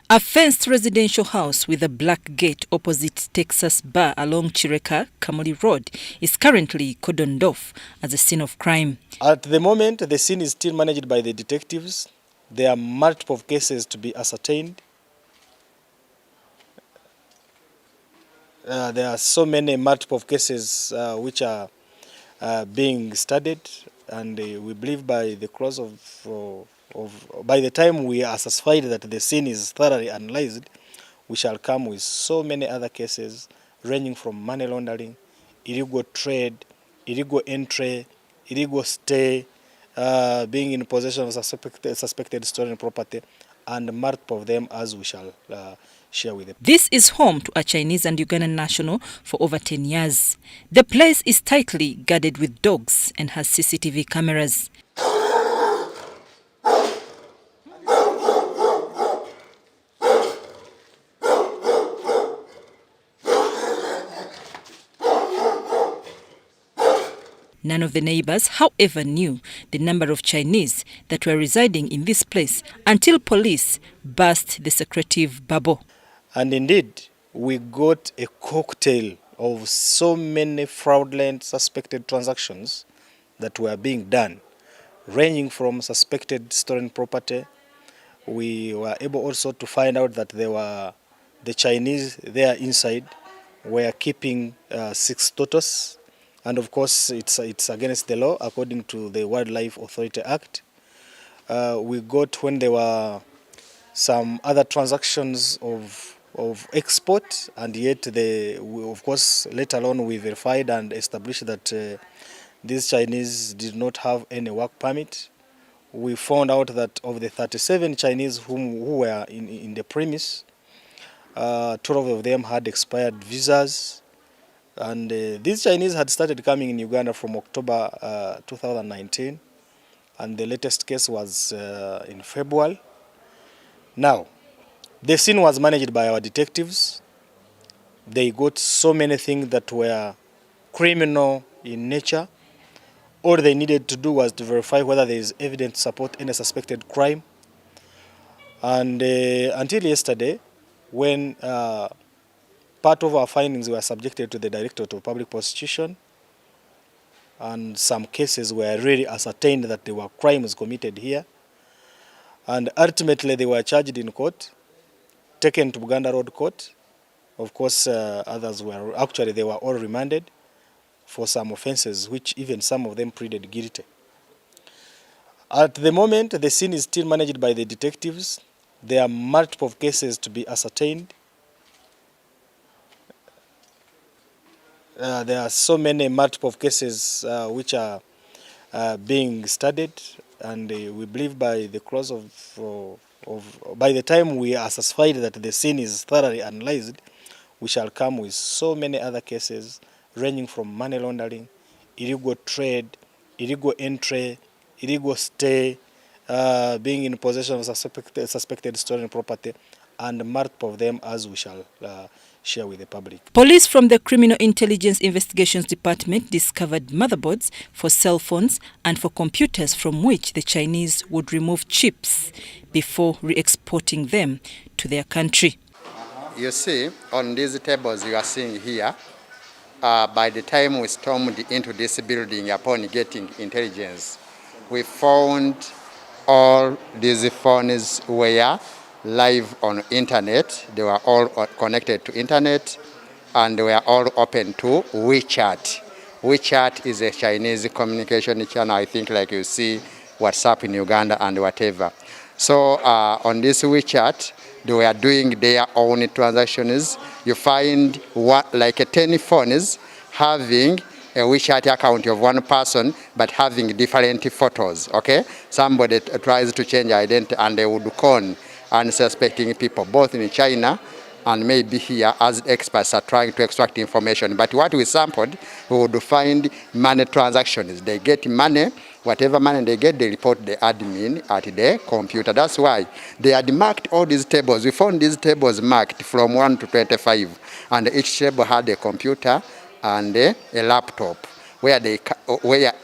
A fenced residential house with a black gate opposite Texas Bar along Chireka, Kamuli Road is currently cordoned off as a scene of crime. At the moment, the scene is still managed by the detectives. There are multiple cases to be ascertained. There are so many multiple cases which are being studied, and we believe by the close by the time we are satisfied that the scene is thoroughly analyzed, we shall come with so many other cases ranging from money laundering, illegal trade, illegal entry, illegal stay, being in possession of suspected stolen property, and multiple of them as we shall share with them. This is home to a Chinese and Ugandan national for over 10 years. The place is tightly guarded with dogs and has CCTV cameras. None of the neighbors, however, knew the number of Chinese that were residing in this place until police burst the secretive bubble. And indeed, we got a cocktail of so many fraudulent suspected transactions that were being done, ranging from suspected stolen property. We were able also to find out that there were the Chinese there inside were keeping 6 tortoises. And of course, it's against the law according to the Wildlife Authority Act. We got when there were some other transactions of export, and yet of course later on we verified and established that these Chinese did not have any work permit. We found out that of the 37 Chinese who were in the premise, 12 of them had expired visas. And these Chinese had started coming in Uganda from October 2019, and the latest case was in February. Now, the scene was managed by our detectives. They got so many things that were criminal in nature. All they needed to do was to verify whether there is evidence to support any suspected crime. And until yesterday, when part of our findings were subjected to the Directorate of Public Prosecution, and some cases were really ascertained that there were crimes committed here. And ultimately they were charged in court, taken to Buganda Road Court. Of course, others were, actually they were all remanded for some offenses, which even some of them pleaded guilty. At the moment, the scene is still managed by the detectives. There are multiple cases to be ascertained. There are so many multiple cases which are being studied, and we believe by the close by the time we are satisfied that the scene is thoroughly analyzed, we shall come with so many other cases ranging from money laundering, illegal trade, illegal entry, illegal stay, being in possession of suspected stolen property, and multiple of them as we shall share with the public. Police from the Criminal Intelligence Investigations Department discovered motherboards for cell phones and for computers from which the Chinese would remove chips before re-exporting them to their country. You see, on these tables you are seeing here, by the time we stormed into this building upon getting intelligence, we found all these phones were live on internet. They were all connected to internet, and they were all open to WeChat. WeChat is a Chinese communication channel, I think, like you see WhatsApp in Uganda and whatever. So on this WeChat, they were doing their own transactions. You find like 10 phones having a WeChat account of one person, but having different photos, okay? Somebody tries to change identity and they would con unsuspecting people, both in China and maybe here, as experts are trying to extract information. But what we sampled, we would find money transactions. They get money, whatever money they get, they report the admin at the computer. That's why they had marked all these tables. We found these tables marked from 1 to 25, and each table had a computer and a laptop, where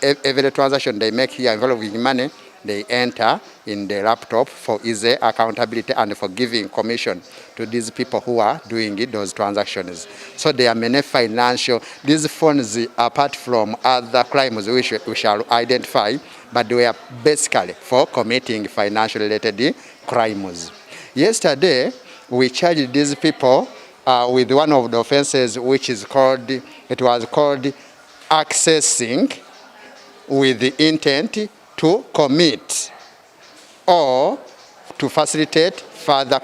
every transaction they make here involving money, they enter in the laptop for easy accountability and for giving commission to these people who are doing those transactions. So there are many financial, these phones, apart from other crimes which we shall identify, but they are basically for committing financial related crimes. Yesterday, we charged these people with one of the offenses which is called, it was called accessing with the intent to commit or to facilitate further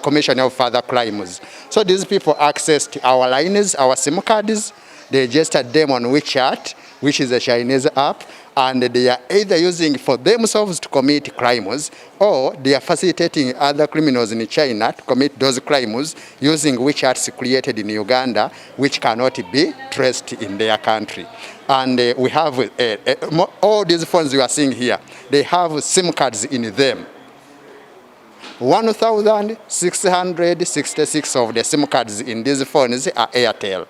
commission of further crimes. So these people accessed our lines, our SIM cards, they registered them on WeChat, which is a Chinese app, and they are either using for themselves to commit crimes or they are facilitating other criminals in China to commit those crimes using WeChats created in Uganda, which cannot be traced in their country. And we have all these phones you are seeing here, they have SIM cards in them. 1,666 of the SIM cards in these phones are Airtel.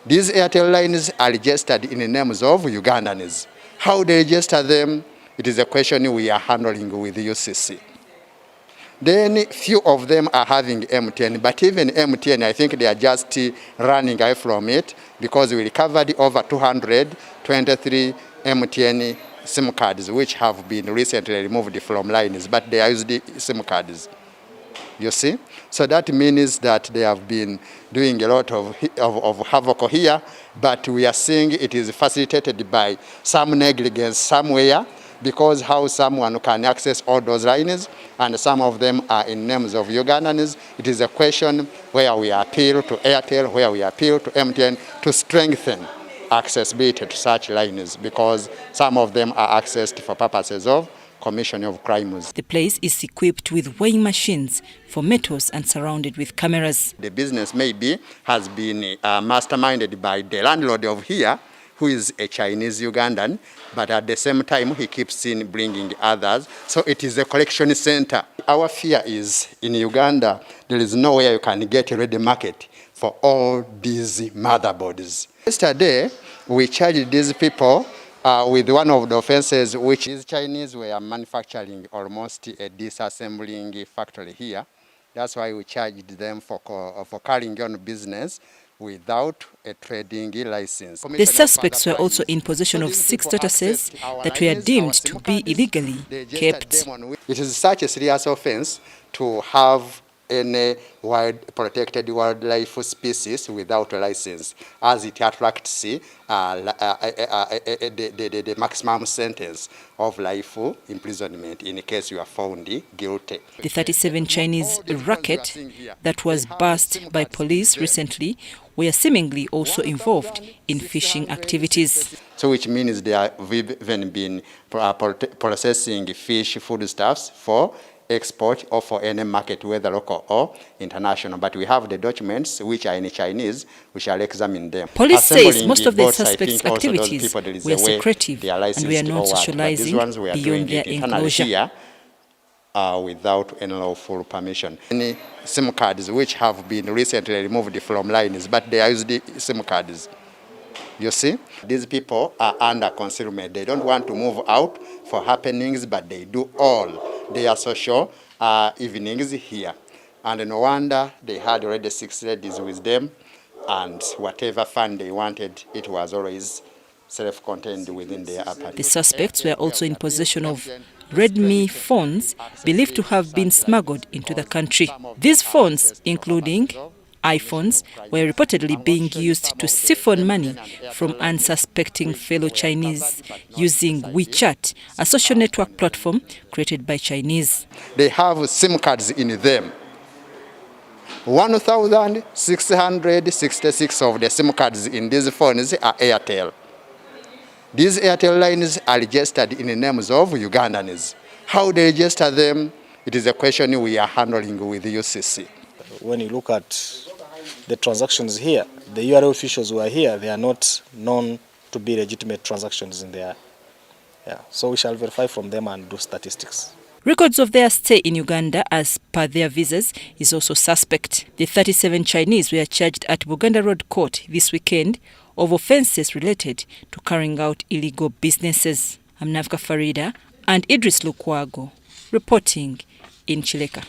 These Airtel lines are registered in the names of Ugandans. How they register them, it is a question we are handling with UCC. Then few of them are having MTN, but even MTN, I think they are just running away from it because we recovered over 223 MTN SIM cards which have been recently removed from lines, but they are used SIM cards. You see? So that means that they have been doing a lot of havoc here, but we are seeing it is facilitated by some negligence somewhere, because how someone can access all those lines, and some of them are in names of Ugandans. It is a question where we appeal to Airtel, where we appeal to MTN to strengthen accessibility to such lines, because some of them are accessed for purposes of commission of crimes. The place is equipped with weighing machines for metals and surrounded with cameras. The business maybe has been masterminded by the landlord of here, who is a Chinese Ugandan, but at the same time he keeps in bringing others. So it is a collection center. Our fear is in Uganda, there is nowhere you can get a ready market for all these motherboards. Yesterday, we charged these people with one of the offenses, which is Chinese were manufacturing almost a disassembling factory here. That's why we charged them for carrying on business without a trading license. The suspects were also in possession of 6 tortoises that were deemed to be illegally kept. It is such a serious offense to have any protected wildlife species without a license, as it attracts the maximum sentence of life imprisonment in case you are found guilty. The 37 Chinese racket that was bust by police recently were seemingly also involved in fishing activities. So which means they have even been processing fish foodstuffs for export or for any market, whether local or international. But we have the documents which are in Chinese. We shall examine them. Police says most of the suspects' activities were secretive and were not socializing beyond their enclosure. Without any lawful permission. Any SIM cards which have been recently removed from lines, but they are used SIM cards. You see, these people are under concealment. They don't want to move out for happenings, but they do all their social evenings here. And no wonder they had already 6 ladies with them, and whatever fun they wanted, it was always self-contained within their apartment. The suspects were also in possession of Redmi phones believed to have been smuggled into the country. These phones, including iPhones, were reportedly being used to siphon money from unsuspecting fellow Chinese using WeChat, a social network platform created by Chinese. They have SIM cards in them. 1,666 of the SIM cards in these phones are Airtel. These Airtel lines are registered in the names of Ugandans. How they register them, it is a question we are handling with UCC. When you look at the transactions here, the URL officials who are here, they are not known to be legitimate transactions in there. Yeah. So we shall verify from them and do statistics. Records of their stay in Uganda as per their visas is also suspect. The 37 Chinese were charged at Buganda Road Court this weekend of offences related to carrying out illegal businesses. I'm Navka Farida, And Idris Lukwago, reporting in Chileka.